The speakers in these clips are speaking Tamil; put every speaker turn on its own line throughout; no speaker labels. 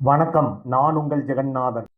வணக்கம். நான் உங்கள் ஜெகந்நாதன்.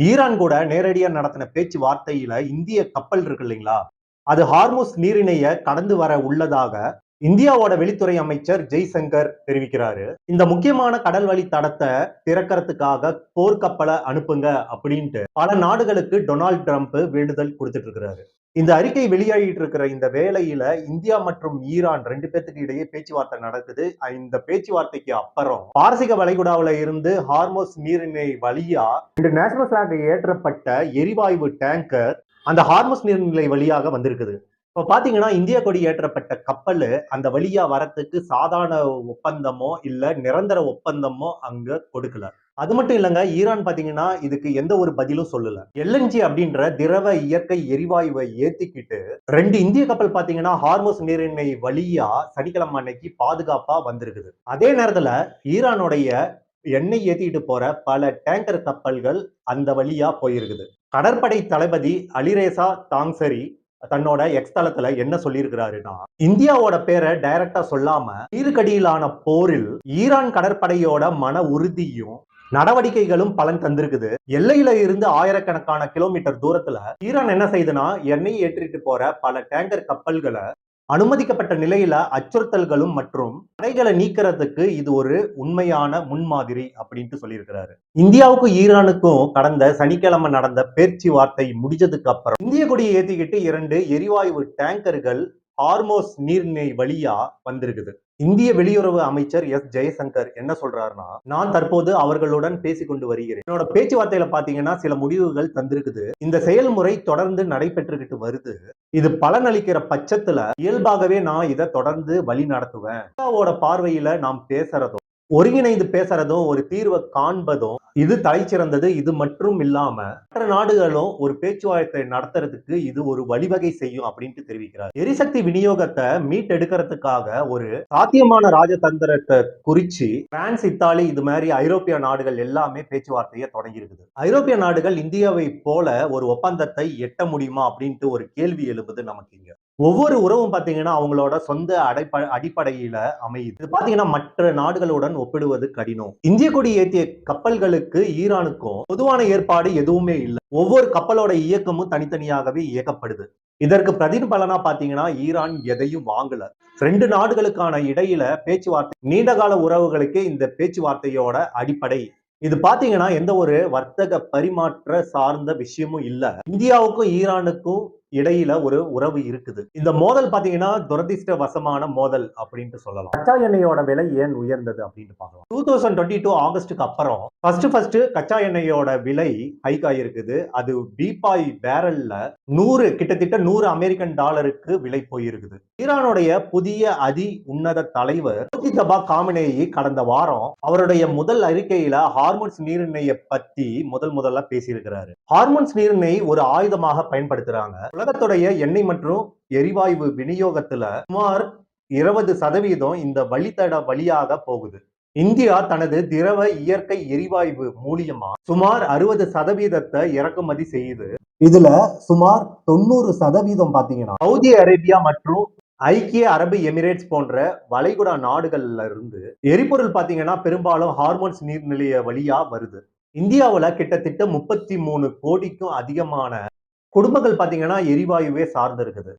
ஈரான் கூட நேரடியா நடத்தின பேச்சுவார்த்தையில இந்திய கப்பல் இருக்கு இல்லைங்களா, அது ஹார்முஸ் நீரிணைய கடந்து வர உள்ளதாக இந்தியாவோட வெளித்துறை அமைச்சர் ஜெய்சங்கர் தெரிவிக்கிறாரு. இந்த முக்கியமான கடல் வழி தடத்தை திறக்கிறதுக்காக போர்க்கப்பலை அனுப்புங்க அப்படின்ட்டு பல நாடுகளுக்கு டொனால்ட் ட்ரம்ப் வேண்டுதல் கொடுத்துட்டு இருக்கிறாரு. இந்த அறிக்கை வெளியாகிட்டு இருக்கிற இந்த வேளையில இந்தியா மற்றும் ஈரான் ரெண்டு பேத்துக்கு இடையே பேச்சுவார்த்தை நடக்குது. இந்த பேச்சுவார்த்தைக்கு அப்புறம் பாரசீக வளைகுடாவில இருந்து ஹார்மோஸ் நீரிணை வழியா 2 நேஷனல் பிளாக் ஏற்றப்பட்ட எரிவாயு டேங்கர் அந்த ஹார்மோஸ் நீர்நிலை வழியாக வந்திருக்குது. இப்ப பாத்தீங்கன்னா இந்திய கொடி ஏற்றப்பட்ட கப்பல் அந்த வழியா வரத்துக்கு சாதாரண ஒப்பந்தமோ இல்ல நிரந்தர ஒப்பந்தமோ அங்க கொடுக்கல. அது மட்டும் இல்லங்க, ஈரான் பாத்தீங்கன்னா இதுக்கு எந்த ஒரு பதிலும் சொல்லல. எல்என்ஜி அப்படின்ற திரவ இயற்கை எரிவாயுவை ஏத்திக்கிட்டு 2 இந்திய கப்பல் பாத்தீங்கன்னா ஹார்மோஸ் நீரிணை வழியா சனிக்கிழமை அன்னைக்கு பாதுகாப்பா வந்திருக்குது. அதே நேரத்துல ஈரானுடைய எண்ணெய் ஏத்திட்டு போற பல டேங்கர் கப்பல்கள் அந்த வழியா போயிருக்குது. கடற்படை தளபதி அலிரேசா தாங்சரி தன்னோட எக்ஸ் தளத்துல என்ன சொல்லியிருக்கிறாருன்னா, இந்தியாவோட பேரை டைரக்டா சொல்லாம நீருக்கடியிலான போரில் ஈரான் கடற்படையோட மன உறுதியும் நடவடிக்கைகளும் பலன் தந்திருக்குது. எல்லையில இருந்து ஆயிரக்கணக்கான கிலோமீட்டர் தூரத்துல ஈரான் என்ன செய்யுதுன்னா, எண்ணெய் ஏற்றிட்டு போற பல டேங்கர் கப்பல்களை அனுமதிக்கப்பட்ட நிலையில அச்சுறுத்தல்களும் மற்றும் தடைகளை நீக்கிறதுக்கு இது ஒரு உண்மையான முன்மாதிரி அப்படின்ட்டு சொல்லியிருக்கிறாரு. இந்தியாவுக்கும் ஈரானுக்கும் கடந்த சனிக்கிழமை நடந்த பேச்சுவார்த்தை முடிஞ்சதுக்கு அப்புறம் இந்திய கொடியை ஏத்திக்கிட்டு 2 எரிவாயு டேங்கர்கள் ஹார்மோஸ் நீர்நிலை வழியா வந்திருக்குது. இந்திய வெளியுறவு அமைச்சர் எஸ் ஜெயசங்கர் என்ன சொல்றாருன்னா, நான் தற்போது அவர்களுடன் பேசிக்கொண்டு வருகிறேன். என்னோட பேச்சுவார்த்தையில பாத்தீங்கன்னா சில முடிவுகள் தந்திருக்குது. இந்த செயல்முறை தொடர்ந்து நடைபெற்றுக்கிட்டு வருது. இது பலனளிக்கிற பட்சத்துல இயல்பாகவே நான் இதை தொடர்ந்து வழி நடத்துவேன். இந்தியாவோட பார்வையில நாம் பேசுறதும் ஒருங்கிணைந்து பேசுறதும் ஒரு தீர்வை காண்பதும் இது தலை சிறந்தது. இது மட்டும் இல்லாம மற்ற நாடுகளும் ஒரு பேச்சுவார்த்தை நடத்துறதுக்கு இது ஒரு வழிவகை செய்யும் அப்படின்ட்டு தெரிவிக்கிறார். எரிசக்தி விநியோகத்தை மீட்டெடுக்கிறதுக்காக ஒரு சாத்தியமான ராஜதந்திரத்தை குறிச்சு பிரான்ஸ், இத்தாலி இது மாதிரி ஐரோப்பிய நாடுகள் எல்லாமே பேச்சுவார்த்தையை தொடங்கி இருக்குது. ஐரோப்பிய நாடுகள் இந்தியாவை போல ஒரு ஒப்பந்தத்தை எட்ட முடியுமா அப்படின்ட்டு ஒரு கேள்வி எழுப்புது நமக்கு. இங்க ஒவ்வொரு உறவும் பாத்தீங்கன்னா அவங்களோட சொந்த அடிப்படையில அமையுது. இது பாத்தீங்கன்னா மற்ற நாடுகளுடன் ஒப்பிடுவது கடினம். இந்திய கொடி ஏற்றிய கப்பல்களுக்கு ஈரானுக்கும் பொதுவான ஏற்பாடு எதுவுமே இல்லை. ஒவ்வொரு கப்பலோட இயக்கமும் தனித்தனியாகவே இயக்கப்படுது. இதற்கு பிரதிபலனா பாத்தீங்கன்னா ஈரான் எதையும் வாங்கல. 2 நாடுகளுக்கான இடையில பேச்சுவார்த்தை நீண்டகால உறவுகளுக்கு இந்த பேச்சுவார்த்தையோட அடிப்படை. இது பாத்தீங்கன்னா எந்த ஒரு வர்த்தக பரிமாற்ற சார்ந்த விஷயமும் இல்ல. இந்தியாவுக்கும் ஈரானுக்கும் இடையில ஒரு உறவு இருக்குது. இந்த மோதல் பாத்தீங்கன்னா துரதிர்ஷ்டவசமான மோதல் அப்படின்ட்டு சொல்லலாம். கச்சா எண்ணெயோட விலை ஏன் உயர்ந்தது அப்படின்னு பார்க்கலாம். 2022 ஆகஸ்டுக்கு அப்புறம் ஃபர்ஸ்ட் கச்சா எண்ணெயோட விலை ஹைக் ஆயிருக்குது. அது பீப்பாய் பேரல்ல கிட்டத்தட்ட 100 அமெரிக்கன் டாலருக்கு விலை போயிருக்குது. ஈரானுடைய புதிய அதி உன்னத தலைவர் முஜ்தபா காமினேயி கடந்த வாரம் அவருடைய முதல் அறிக்கையில ஹார்முஸ் நீரிணையை பத்தி முதல்ல பேசியிருக்கிறாரு. ஹார்முஸ் நீரிணை ஒரு ஆயுதமாக பயன்படுத்துறாங்க. உலகத்துடைய எண்ணெய் மற்றும் எரிவாயு விநியோகத்துல சுமார் 20% இந்த வழித்தட வழியாக போகுது. இந்தியா தனது திரவ இயற்கை எரிவாயு மூலியமா சுமார் 60% இறக்குமதி செய்யுது. இதுல சுமார் 90% பாத்தீங்கன்னா சவுதி அரேபியா மற்றும் ஐக்கிய அரபு எமிரேட்ஸ் போன்ற வளைகுடா நாடுகள்ல இருந்து எரிபொருள் பாத்தீங்கன்னா பெரும்பாலும் ஹார்மோன்ஸ் நீர்நிலைய வழியா வருது. இந்தியாவுல கிட்டத்தட்ட 33 கோடிக்கும் அதிகமான குடும்பங்கள் பாத்தீங்கன்னா எரிவாயுவே சார்ந்து இருக்குது.